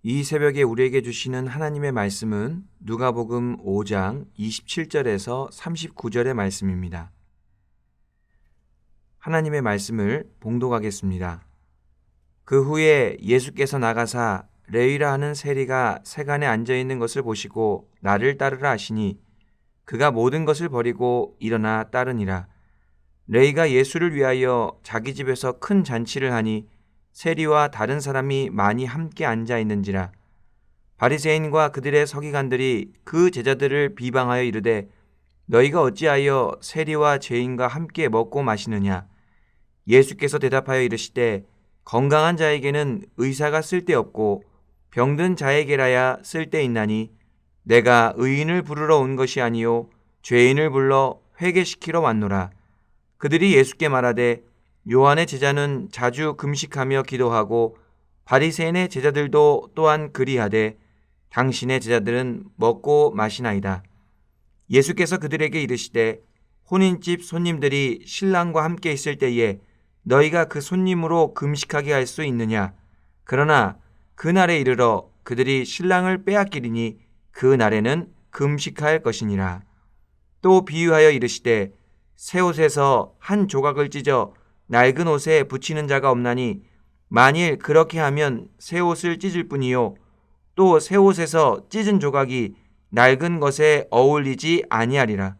이 새벽에 우리에게 주시는 하나님의 말씀은 누가복음 5장 27절에서 39절의 말씀입니다. 하나님의 말씀을 봉독하겠습니다. 그 후에 예수께서 나가사 레위라 하는 세리가 세간에 앉아 있는 것을 보시고 나를 따르라 하시니 그가 모든 것을 버리고 일어나 따르니라. 레위가 예수를 위하여 자기 집에서 큰 잔치를 하니 세리와 다른 사람이 많이 함께 앉아 있는지라. 바리새인과 그들의 서기관들이 그 제자들을 비방하여 이르되 너희가 어찌하여 세리와 죄인과 함께 먹고 마시느냐. 예수께서 대답하여 이르시되 건강한 자에게는 의사가 쓸데없고 병든 자에게라야 쓸데있나니 내가 의인을 부르러 온 것이 아니요 죄인을 불러 회개시키러 왔노라. 그들이 예수께 말하되 요한의 제자는 자주 금식하며 기도하고 바리새인의 제자들도 또한 그리하되 당신의 제자들은 먹고 마시나이다. 예수께서 그들에게 이르시되 혼인집 손님들이 신랑과 함께 있을 때에 너희가 그 손님으로 금식하게 할 수 있느냐. 그러나 그날에 이르러 그들이 신랑을 빼앗기리니 그 날에는 금식할 것이니라. 또 비유하여 이르시되 새 옷에서 한 조각을 찢어 낡은 옷에 붙이는 자가 없나니 만일 그렇게 하면 새 옷을 찢을 뿐이요 또 새 옷에서 찢은 조각이 낡은 것에 어울리지 아니하리라.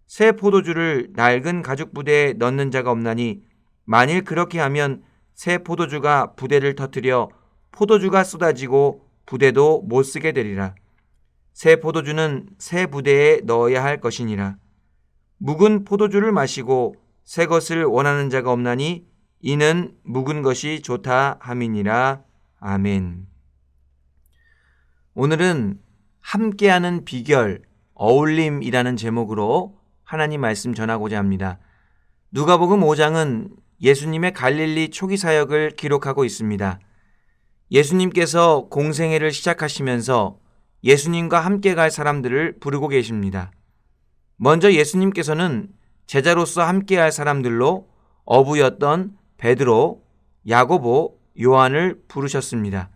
새 포도주를 낡은 가죽 부대에 넣는 자가 없나니 만일 그렇게 하면 새 포도주가 부대를 터뜨려 포도주가 쏟아지고 부대도 못 쓰게 되리라. 새 포도주는 새 부대에 넣어야 할 것이니라. 묵은 포도주를 마시고 새 것을 원하는 자가 없나니 이는 묵은 것이 좋다 함이니라. 아멘. 오늘은 함께하는 비결, 어울림이라는 제목으로 하나님 말씀 전하고자 합니다. 누가복음 5장은 예수님의 갈릴리 초기 사역을 기록하고 있습니다. 예수님께서 공생애를 시작하시면서 예수님과 함께 갈 사람들을 부르고 계십니다. 먼저 예수님께서는 제자로서 함께할 사람들로 어부였던 베드로, 야고보, 요한을 부르셨습니다.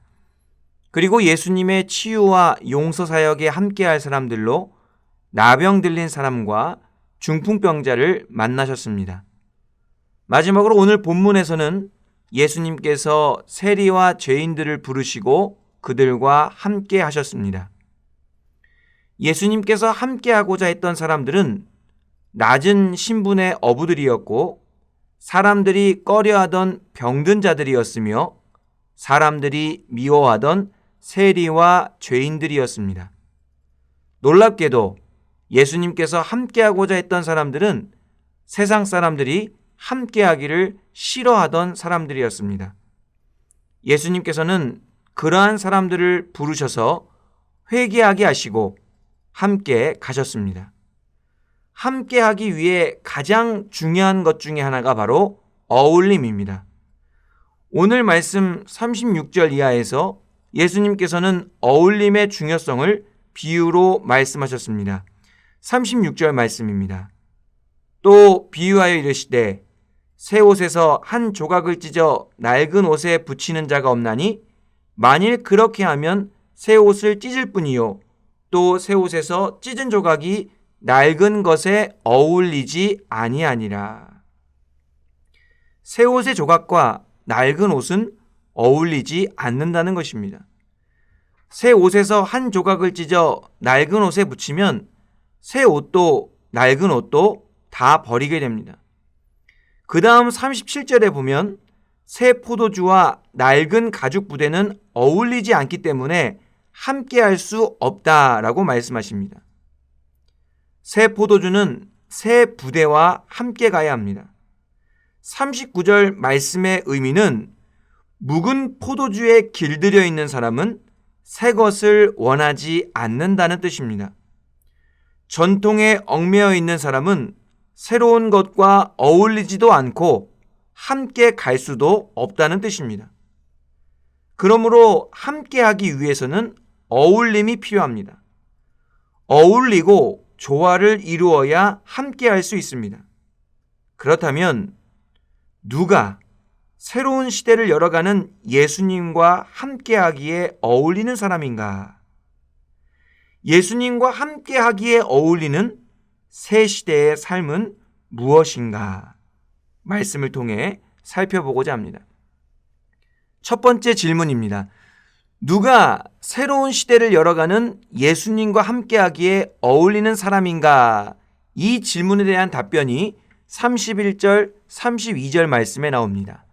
그리고 예수님의 치유와 용서 사역에 함께할 사람들로 나병 들린 사람과 중풍병자를 만나셨습니다. 마지막으로 오늘 본문에서는 예수님께서 세리와 죄인들을 부르시고 그들과 함께 하셨습니다. 예수님께서 함께하고자 했던 사람들은 낮은 신분의 어부들이었고 사람들이 꺼려하던 병든 자들이었으며 사람들이 미워하던 세리와 죄인들이었습니다. 놀랍게도 예수님께서 함께하고자 했던 사람들은 세상 사람들이 함께하기를 싫어하던 사람들이었습니다. 예수님께서는 그러한 사람들을 부르셔서 회개하게 하시고 함께 가셨습니다. 함께하기 위해 가장 중요한 것 중에 하나가 바로 어울림입니다. 오늘 말씀 36절 이하에서 예수님께서는 어울림의 중요성을 비유로 말씀하셨습니다. 36절 말씀입니다. 또 비유하여 이르시되 새 옷에서 한 조각을 찢어 낡은 옷에 붙이는 자가 없나니 만일 그렇게 하면 새 옷을 찢을 뿐이요 또 새 옷에서 찢은 조각이 낡은 것에 어울리지 아니하니라. 새 옷의 조각과 낡은 옷은 어울리지 않는다는 것입니다. 새 옷에서 한 조각을 찢어 낡은 옷에 붙이면 새 옷도 낡은 옷도 다 버리게 됩니다. 그 다음 37절에 보면 새 포도주와 낡은 가죽 부대는 어울리지 않기 때문에 함께 할 수 없다라고 말씀하십니다. 새 포도주는 새 부대와 함께 가야 합니다. 39절 말씀의 의미는 묵은 포도주에 길들여 있는 사람은 새 것을 원하지 않는다는 뜻입니다. 전통에 얽매여 있는 사람은 새로운 것과 어울리지도 않고 함께 갈 수도 없다는 뜻입니다. 그러므로 함께하기 위해서는 어울림이 필요합니다. 어울리고 조화를 이루어야 함께할 수 있습니다. 그렇다면 누가 새로운 시대를 열어가는 예수님과 함께하기에 어울리는 사람인가? 예수님과 함께하기에 어울리는 새 시대의 삶은 무엇인가? 말씀을 통해 살펴보고자 합니다. 첫 번째 질문입니다. 누가 새로운 시대를 열어가는 예수님과 함께하기에 어울리는 사람인가? 이 질문에 대한 답변이 31절, 32절 말씀에 나옵니다.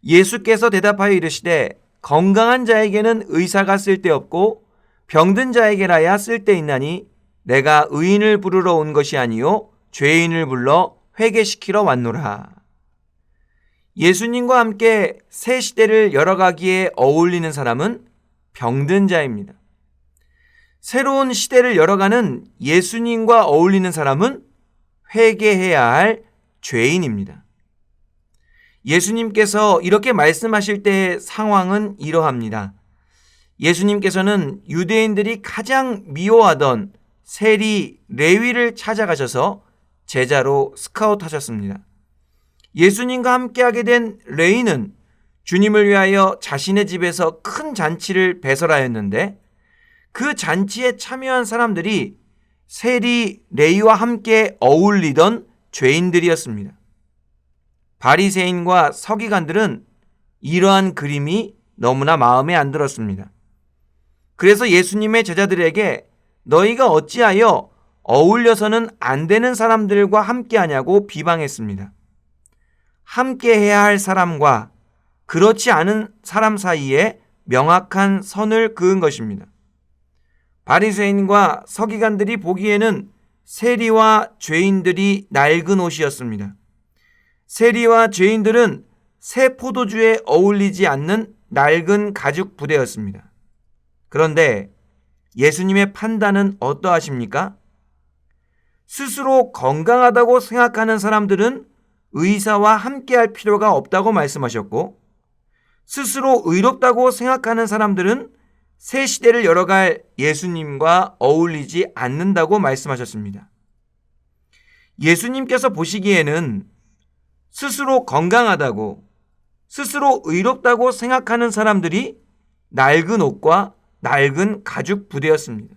예수께서 대답하여 이르시되 건강한 자에게는 의사가 쓸데없고 병든 자에게라야 쓸데있나니 내가 의인을 부르러 온 것이 아니요 죄인을 불러 회개시키러 왔노라. 예수님과 함께 새 시대를 열어가기에 어울리는 사람은 병든 자입니다. 새로운 시대를 열어가는 예수님과 어울리는 사람은 회개해야 할 죄인입니다. 예수님께서 이렇게 말씀하실 때의 상황은 이러합니다. 예수님께서는 유대인들이 가장 미워하던 세리 레위를 찾아가셔서 제자로 스카웃하셨습니다. 예수님과 함께하게 된 레위는 주님을 위하여 자신의 집에서 큰 잔치를 배설하였는데 그 잔치에 참여한 사람들이 세리 레위와 함께 어울리던 죄인들이었습니다. 바리새인과 서기관들은 이러한 그림이 너무나 마음에 안 들었습니다. 그래서 예수님의 제자들에게 너희가 어찌하여 어울려서는 안 되는 사람들과 함께하냐고 비방했습니다. 함께해야 할 사람과 그렇지 않은 사람 사이에 명확한 선을 그은 것입니다. 바리새인과 서기관들이 보기에는 세리와 죄인들이 낡은 옷이었습니다. 세리와 죄인들은 새 포도주에 어울리지 않는 낡은 가죽 부대였습니다. 그런데 예수님의 판단은 어떠하십니까? 스스로 건강하다고 생각하는 사람들은 의사와 함께할 필요가 없다고 말씀하셨고 스스로 의롭다고 생각하는 사람들은 새 시대를 열어갈 예수님과 어울리지 않는다고 말씀하셨습니다. 예수님께서 보시기에는 스스로 건강하다고 스스로 의롭다고 생각하는 사람들이 낡은 옷과 낡은 가죽 부대였습니다.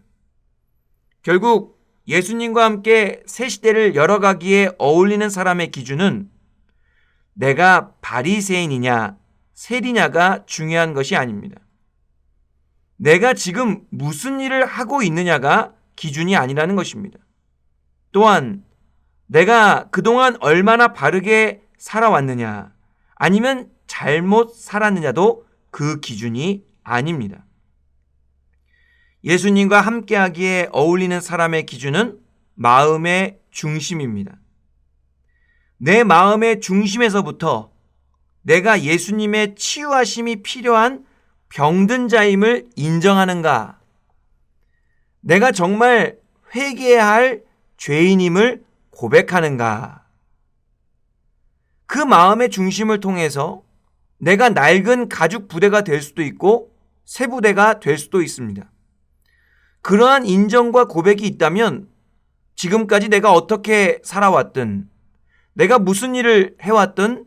결국 예수님과 함께 새 시대를 열어가기에 어울리는 사람의 기준은 내가 바리새인이냐 세리냐가 중요한 것이 아닙니다. 내가 지금 무슨 일을 하고 있느냐가 기준이 아니라는 것입니다. 또한 내가 그동안 얼마나 바르게 살아왔느냐 아니면 잘못 살았느냐도 그 기준이 아닙니다. 예수님과 함께하기에 어울리는 사람의 기준은 마음의 중심입니다. 내 마음의 중심에서부터 내가 예수님의 치유하심이 필요한 병든 자임을 인정하는가? 내가 정말 회개해야 할 죄인임을 고백하는가? 그 마음의 중심을 통해서 내가 낡은 가죽 부대가 될 수도 있고 새 부대가 될 수도 있습니다. 그러한 인정과 고백이 있다면 지금까지 내가 어떻게 살아왔든 내가 무슨 일을 해왔든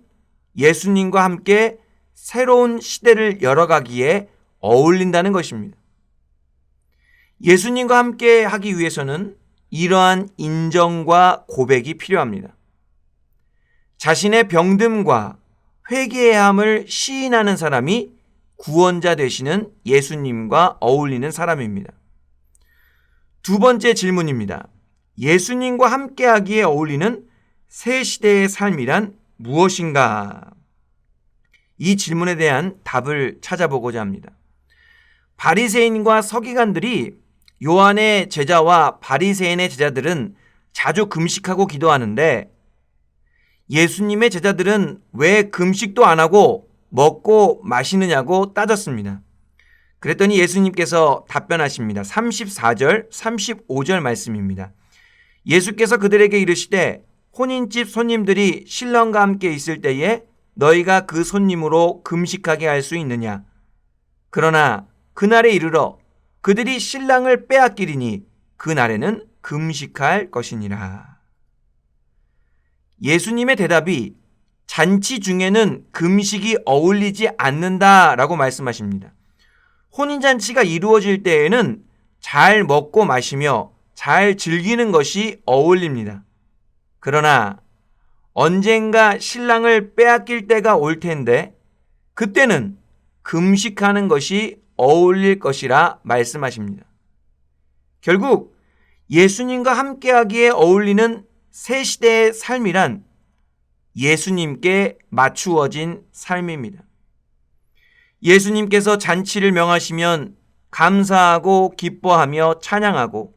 예수님과 함께 새로운 시대를 열어가기에 어울린다는 것입니다. 예수님과 함께 하기 위해서는 이러한 인정과 고백이 필요합니다. 자신의 병듦과 회개해야 함을 시인하는 사람이 구원자 되시는 예수님과 어울리는 사람입니다. 두 번째 질문입니다. 예수님과 함께하기에 어울리는 새 시대의 삶이란 무엇인가? 이 질문에 대한 답을 찾아보고자 합니다. 바리새인과 서기관들이 요한의 제자와 바리새인의 제자들은 자주 금식하고 기도하는데 예수님의 제자들은 왜 금식도 안 하고 먹고 마시느냐고 따졌습니다. 그랬더니 예수님께서 답변하십니다. 34절, 35절 말씀입니다. 예수께서 그들에게 이르시되 혼인집 손님들이 신랑과 함께 있을 때에 너희가 그 손님으로 금식하게 할 수 있느냐? 그러나 그날에 이르러 그들이 신랑을 빼앗기리니 그날에는 금식할 것이니라. 예수님의 대답이 잔치 중에는 금식이 어울리지 않는다라고 말씀하십니다. 혼인잔치가 이루어질 때에는 잘 먹고 마시며 잘 즐기는 것이 어울립니다. 그러나 언젠가 신랑을 빼앗길 때가 올 텐데 그때는 금식하는 것이 어울릴 것이라 말씀하십니다. 결국 예수님과 함께하기에 어울리는 새 시대의 삶이란 예수님께 맞추어진 삶입니다. 예수님께서 잔치를 명하시면 감사하고 기뻐하며 찬양하고,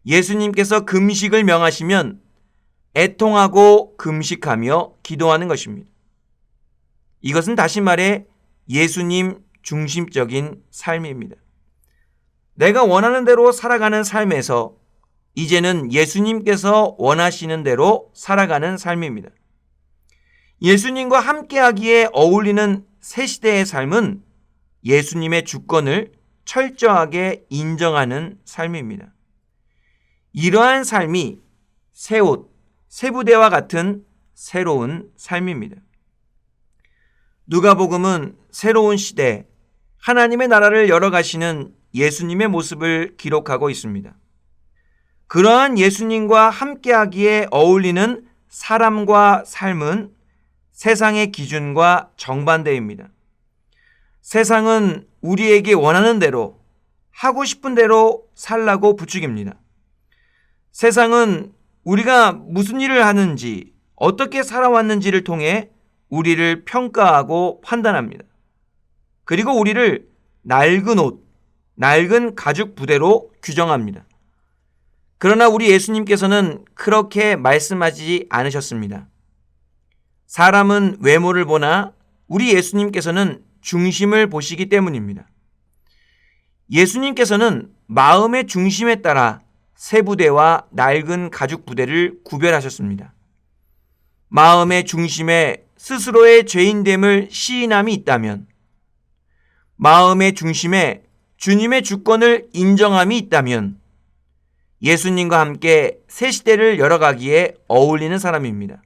예수님께서 금식을 명하시면 애통하고 금식하며 기도하는 것입니다. 이것은 다시 말해 예수님 중심적인 삶입니다. 내가 원하는 대로 살아가는 삶에서 이제는 예수님께서 원하시는 대로 살아가는 삶입니다. 예수님과 함께하기에 어울리는 새 시대의 삶은 예수님의 주권을 철저하게 인정하는 삶입니다. 이러한 삶이 새 옷, 새 부대와 같은 새로운 삶입니다. 누가복음은 새로운 시대, 하나님의 나라를 열어가시는 예수님의 모습을 기록하고 있습니다. 그러한 예수님과 함께하기에 어울리는 사람과 삶은 세상의 기준과 정반대입니다. 세상은 우리에게 원하는 대로, 하고 싶은 대로 살라고 부추깁니다. 세상은 우리가 무슨 일을 하는지, 어떻게 살아왔는지를 통해 우리를 평가하고 판단합니다. 그리고 우리를 낡은 옷, 낡은 가죽 부대로 규정합니다. 그러나 우리 예수님께서는 그렇게 말씀하지 않으셨습니다. 사람은 외모를 보나 우리 예수님께서는 중심을 보시기 때문입니다. 예수님께서는 마음의 중심에 따라 새 부대와 낡은 가죽 부대를 구별하셨습니다. 마음의 중심에 스스로의 죄인됨을 시인함이 있다면, 마음의 중심에 주님의 주권을 인정함이 있다면 예수님과 함께 새 시대를 열어가기에 어울리는 사람입니다.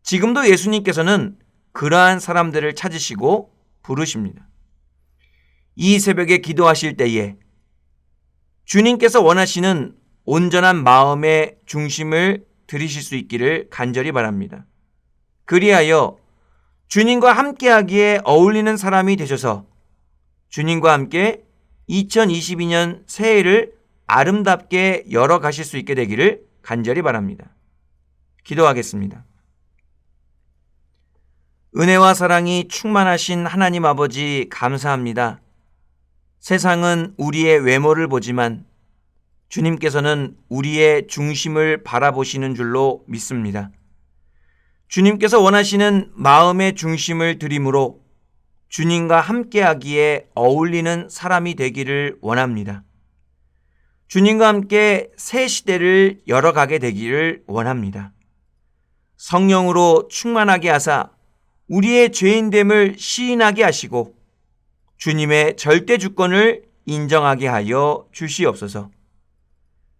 지금도 예수님께서는 그러한 사람들을 찾으시고 부르십니다. 이 새벽에 기도하실 때에 주님께서 원하시는 온전한 마음의 중심을 들이실 수 있기를 간절히 바랍니다. 그리하여 주님과 함께하기에 어울리는 사람이 되셔서 주님과 함께 2022년 새해를 아름답게 열어가실 수 있게 되기를 간절히 바랍니다. 기도하겠습니다. 은혜와 사랑이 충만하신 하나님 아버지, 감사합니다. 세상은 우리의 외모를 보지만 주님께서는 우리의 중심을 바라보시는 줄로 믿습니다. 주님께서 원하시는 마음의 중심을 드림으로 주님과 함께하기에 어울리는 사람이 되기를 원합니다. 주님과 함께 새 시대를 열어가게 되기를 원합니다. 성령으로 충만하게 하사 우리의 죄인됨을 시인하게 하시고 주님의 절대 주권을 인정하게 하여 주시옵소서.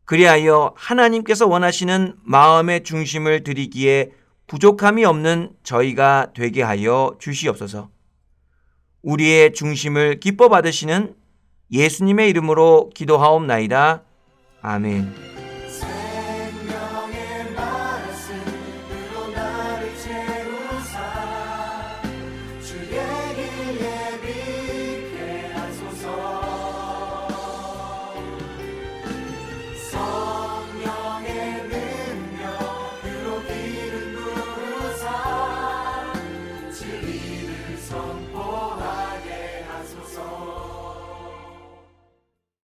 그리하여 하나님께서 원하시는 마음의 중심을 드리기에 부족함이 없는 저희가 되게 하여 주시옵소서. 우리의 중심을 기뻐 받으시는 예수님의 이름으로 기도하옵나이다. 아멘.